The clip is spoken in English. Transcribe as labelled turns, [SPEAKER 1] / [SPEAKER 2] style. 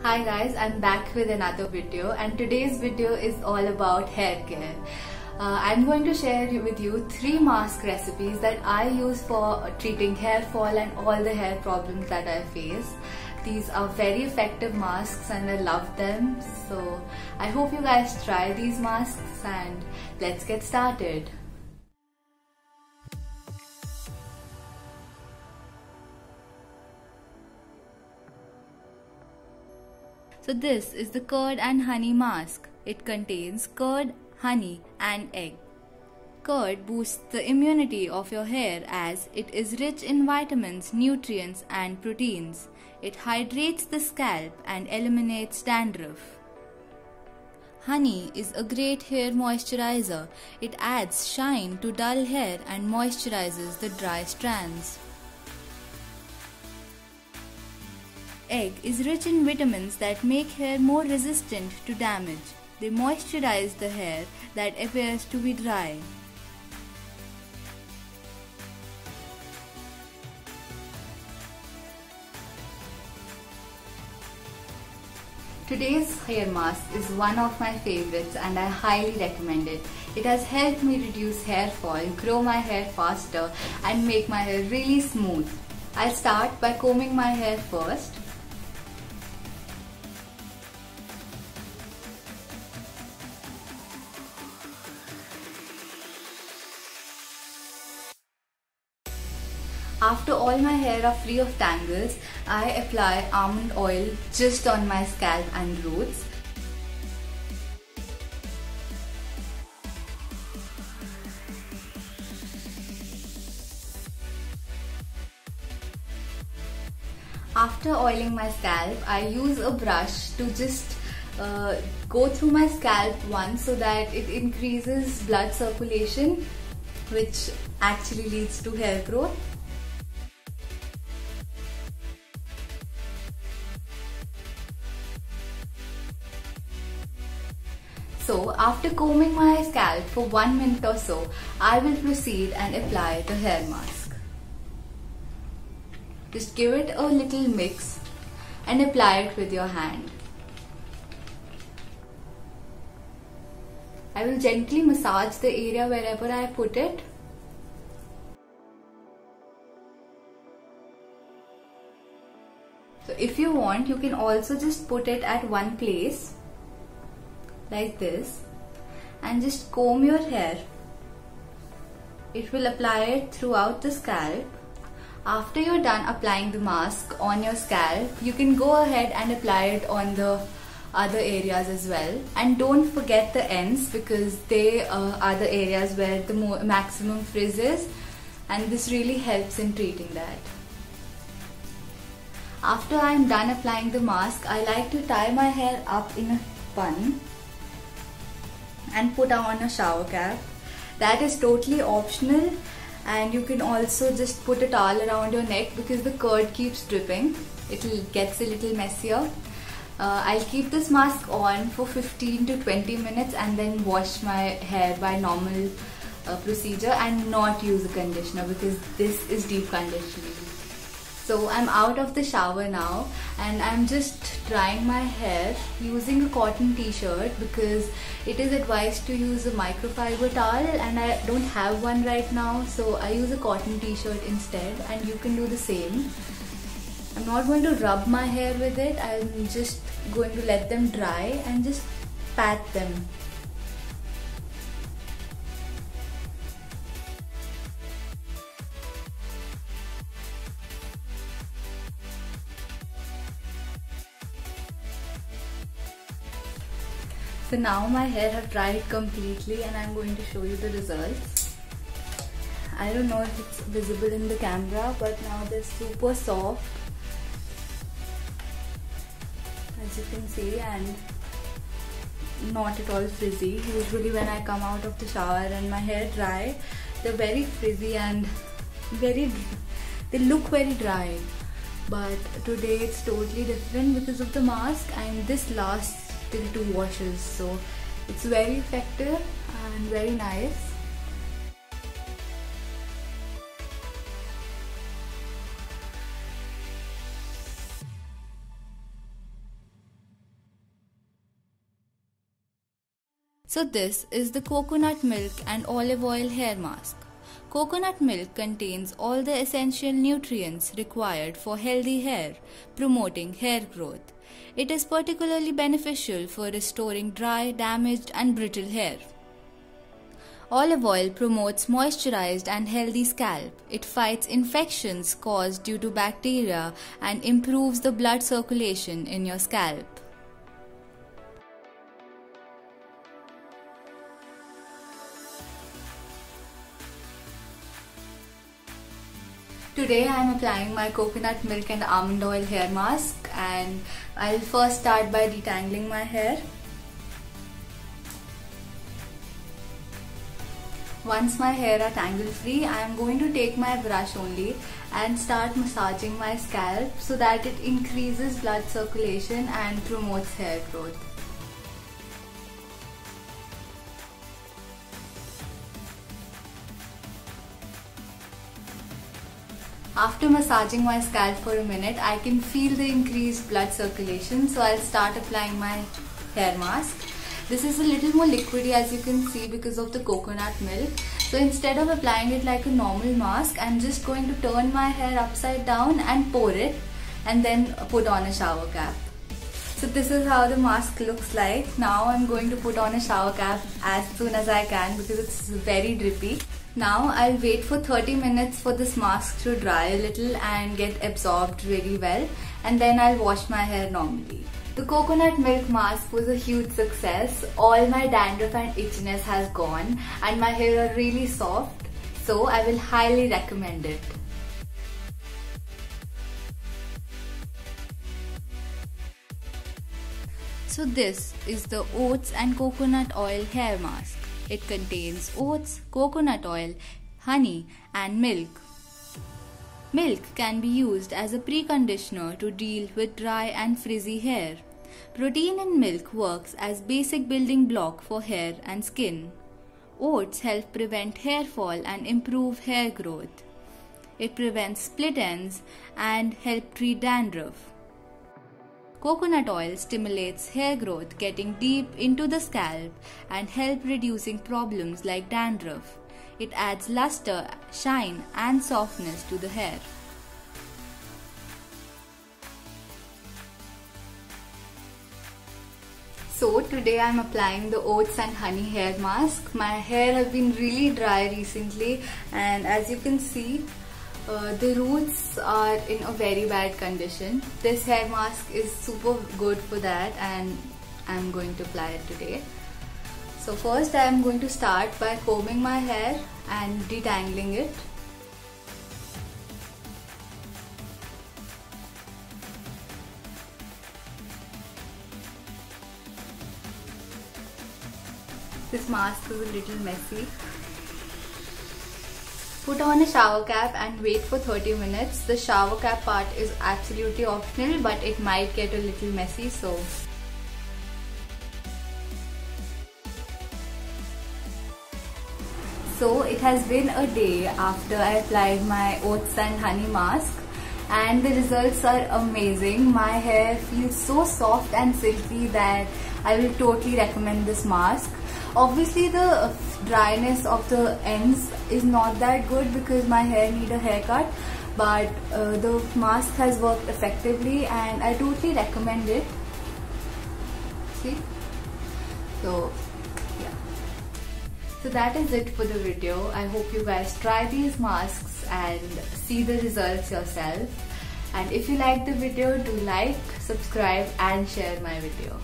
[SPEAKER 1] Hi guys, I'm back with another video, and today's video is all about hair care. I'm going to share with you 3 mask recipes that I use for treating hair fall and all the hair problems that I face. These are very effective masks and I love them. So I hope you guys try these masks and let's get started. So this is the curd and honey mask. It contains curd, honey and egg. Curd boosts the immunity of your hair as it is rich in vitamins, nutrients and proteins. It hydrates the scalp and eliminates dandruff. Honey is a great hair moisturizer. It adds shine to dull hair and moisturizes the dry strands. Egg is rich in vitamins that make hair more resistant to damage. They moisturize the hair that appears to be dry. Today's hair mask is one of my favorites and I highly recommend it. It has helped me reduce hair fall, grow my hair faster and make my hair really smooth. I'll start by combing my hair first. After all my hair are free of tangles, I apply almond oil just on my scalp and roots. After oiling my scalp, I use a brush to just go through my scalp once so that it increases blood circulation, which actually leads to hair growth. So after combing my scalp for 1 minute or so, I will proceed and apply the hair mask. Just give it a little mix and apply it with your hand. I will gently massage the area wherever I put it. So if you want, you can also just put it at one place like this and just comb your hair. It will apply it throughout the scalp. After you're done applying the mask on your scalp, you can go ahead and apply it on the other areas as well. And don't forget the ends because they are the areas where the maximum frizz is, and this really helps in treating that. After I'm done applying the mask, I like to tie my hair up in a bun and put on a shower cap. That is totally optional, and you can also just put a towel around your neck because the curd keeps dripping. It gets a little messier. I'll keep this mask on for 15 to 20 minutes and then wash my hair by normal procedure and not use a conditioner because this is deep conditioning. So I'm out of the shower now and I'm just drying my hair using a cotton t-shirt because it is advised to use a microfiber towel and I don't have one right now, so I use a cotton t-shirt instead, and you can do the same. I'm not going to rub my hair with it, I'm just going to let them dry and just pat them. So now my hair have dried completely and I'm going to show you the results. I don't know if it's visible in the camera, but now they're super soft, as you can see, and not at all frizzy. Usually when I come out of the shower and my hair dry, they're very frizzy and they look very dry. But today it's totally different because of the mask, and this lasts till 2 washes, so it's very effective and very nice. So this is the coconut milk and olive oil hair mask. Coconut milk contains all the essential nutrients required for healthy hair, promoting hair growth. It is particularly beneficial for restoring dry, damaged and brittle hair. Olive oil promotes moisturized and healthy scalp. It fights infections caused due to bacteria and improves the blood circulation in your scalp. Today I am applying my coconut milk and almond oil hair mask, and I'll first start by detangling my hair. Once my hair are tangle free, I am going to take my brush only and start massaging my scalp so that it increases blood circulation and promotes hair growth. After massaging my scalp for a minute, I can feel the increased blood circulation, so I'll start applying my hair mask. This is a little more liquidy, as you can see, because of the coconut milk. So instead of applying it like a normal mask, I'm just going to turn my hair upside down and pour it and then put on a shower cap. So this is how the mask looks like. Now I'm going to put on a shower cap as soon as I can because it's very drippy. Now I'll wait for 30 minutes for this mask to dry a little and get absorbed really well, and then I'll wash my hair normally. The coconut milk mask was a huge success. All my dandruff and itchiness has gone and my hair are really soft, so I will highly recommend it. So this is the oats and coconut oil hair mask. It contains oats, coconut oil, honey and milk. Milk can be used as a preconditioner to deal with dry and frizzy hair. Protein in milk works as basic building block for hair and skin. Oats help prevent hair fall and improve hair growth. It prevents split ends and help treat dandruff. Coconut oil stimulates hair growth, getting deep into the scalp and help reducing problems like dandruff. It adds luster, shine and softness to the hair. So today I am applying the oats and honey hair mask. My hair has been really dry recently, and as you can see, the roots are in a very bad condition. This hair mask is super good for that, and I'm going to apply it today. So first I am going to start by combing my hair and detangling it. This mask is a little messy. Put on a shower cap and wait for 30 minutes. The shower cap part is absolutely optional, but it might get a little messy, so. So it has been a day after I applied my oats and honey mask, and the results are amazing. My hair feels so soft and silky that I will totally recommend this mask. Obviously the dryness of the ends is not that good because my hair need a haircut, but the mask has worked effectively and I totally recommend it. See? So yeah. So that is it for the video. I hope you guys try these masks and see the results yourself. And if you like the video, do like, subscribe and share my video.